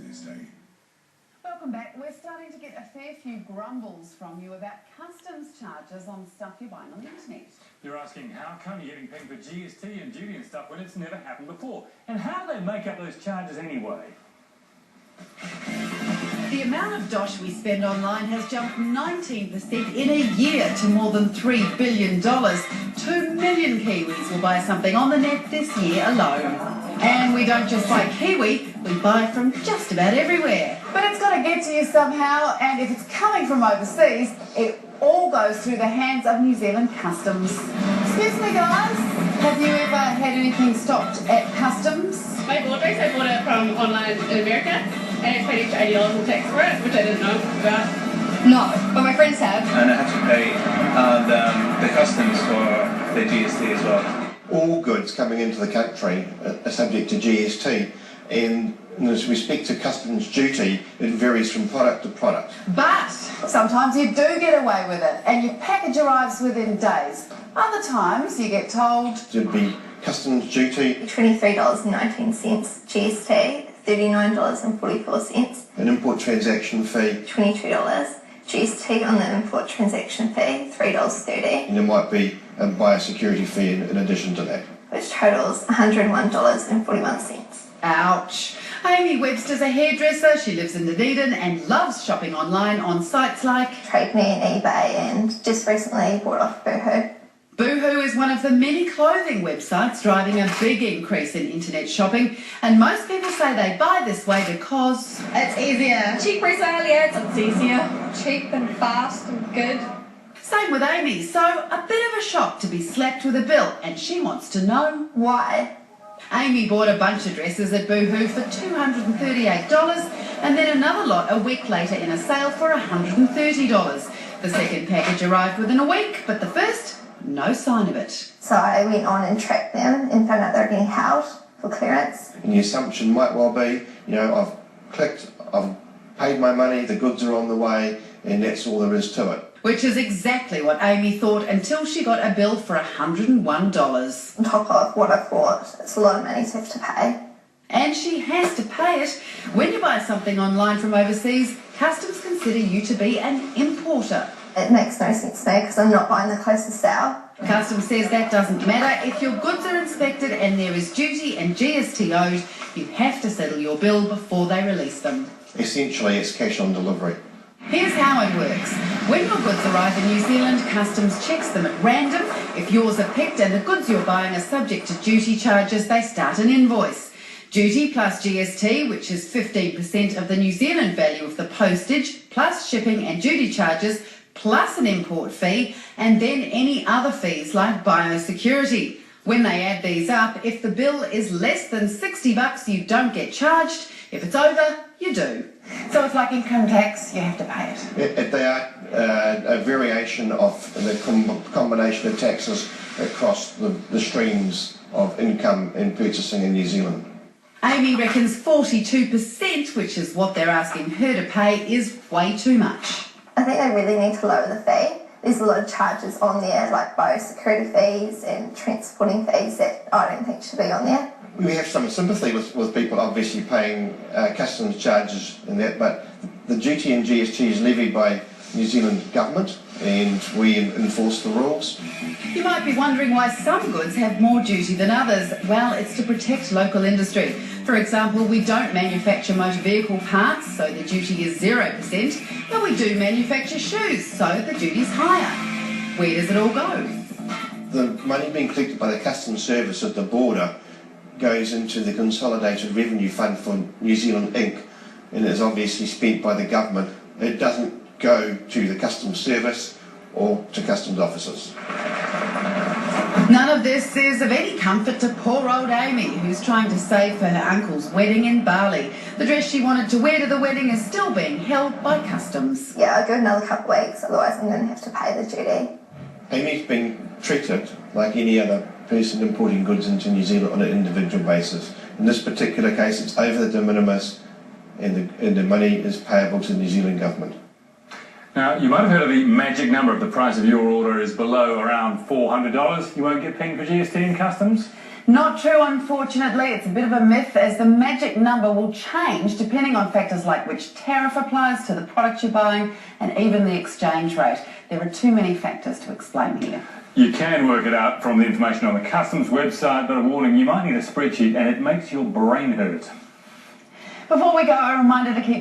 this day. Welcome back. We're starting to get a fair few grumbles from you about customs charges on stuff you're buying on the internet. You're asking how come you're getting paid for GST and duty and stuff when it's never happened before? And how do they make up those charges anyway? The amount of dosh we spend online has jumped 19% in a year to more than $3 billion. 2 million Kiwis will buy something on the net this year alone. And we don't just buy Kiwi, we buy from just about everywhere. But it's got to get to you somehow, and if it's coming from overseas, it all goes through the hands of New Zealand Customs. Excuse me, guys, have you ever had anything stopped at Customs? My board race, I bought it from online in America, and I paid extra $80 in tax for it, which I didn't know about. No, but my friends have. And I had to pay the customs for the GST as well. All goods coming into the country are subject to GST, and as we speak to customs duty, it varies from product to product. But sometimes you do get away with it, and your package arrives within days. Other times you get told There'd be customs duty, $23.19 GST, $39.44. an import transaction fee, $22 GST on the import transaction fee, $3.30, and there might be a biosecurity fee in addition to that. which totals $101.41. ouch. Amy Webster's a hairdresser, she lives in Dunedin and loves shopping online on sites like Trade Me and eBay, and just recently bought off Boohoo. Boohoo is one of the many clothing websites driving a big increase in internet shopping, and most people say they buy this way because It's easier. Cheap resale, yeah, it's easier. Cheap and fast and good. same with Amy, so a bit of a shock to be slapped with a bill, and she wants to know Why? Amy bought a bunch of dresses at Boohoo for $238 and then another lot a week later in a sale for $130. The second package arrived within a week, but the first, no sign of it. So I went on and tracked them and found out they were getting held for clearance. And the assumption might well be, I've clicked, I've paid my money, the goods are on the way, and that's all there is to it. Which is exactly what Amy thought until she got a bill for $101. On top of what I bought, it's a lot of money to have to pay. And she has to pay it. When you buy something online from overseas, customs consider you to be an importer. It makes no sense to me because I'm not buying the closest sale. Customs says that doesn't matter. If your goods are inspected and there is duty and GST owed, you have to settle your bill before they release them. Essentially, it's cash on delivery. Here's how it works. When your goods arrive in New Zealand, Customs checks them at random. If yours are picked and the goods you're buying are subject to duty charges, they start an invoice. Duty plus GST, which is 15% of the New Zealand value of the postage, plus shipping and duty charges, plus an import fee, and then any other fees like biosecurity. When they add these up, if the bill is less than $60, you don't get charged. If it's over, you do. So it's like income tax, you have to pay it. They are a variation of the combination of taxes across the streams of income and purchasing in New Zealand. Amy reckons 42%, which is what they're asking her to pay, is way too much. I think they really need to lower the fee. There's a lot of charges on there, like biosecurity fees and transporting fees that I don't think should be on there. We have some sympathy with people obviously paying customs charges and that, but the duty and GST is levied by New Zealand government and we enforce the rules. You might be wondering why some goods have more duty than others. Well, it's to protect local industry. For example, we don't manufacture motor vehicle parts, so the duty is 0%, but we do manufacture shoes, so the duty's higher. Where does it all go? The money being collected by the Customs Service at the border goes into the Consolidated Revenue Fund for New Zealand Inc. and is obviously spent by the government. It doesn't go to the Customs Service or to customs officers. None of this is of any comfort to poor old Amy, who's trying to save for her uncle's wedding in Bali. The dress she wanted to wear to the wedding is still being held by customs. Yeah, I'll give another couple of weeks, otherwise I'm going to have to pay the duty. Amy's been treated like any other person importing goods into New Zealand on an individual basis. In this particular case, it's over the de minimis and the money is payable to the New Zealand government. Now, you might have heard of the magic number. If the price of your order is below around $400, you won't get pinged for GST and customs. Not true, unfortunately. It's a bit of a myth, as the magic number will change depending on factors like which tariff applies to the product you're buying and even the exchange rate. There are too many factors to explain here. You can work it out from the information on the Customs website, but a warning, you might need a spreadsheet and it makes your brain hurt. Before we go, a reminder to keep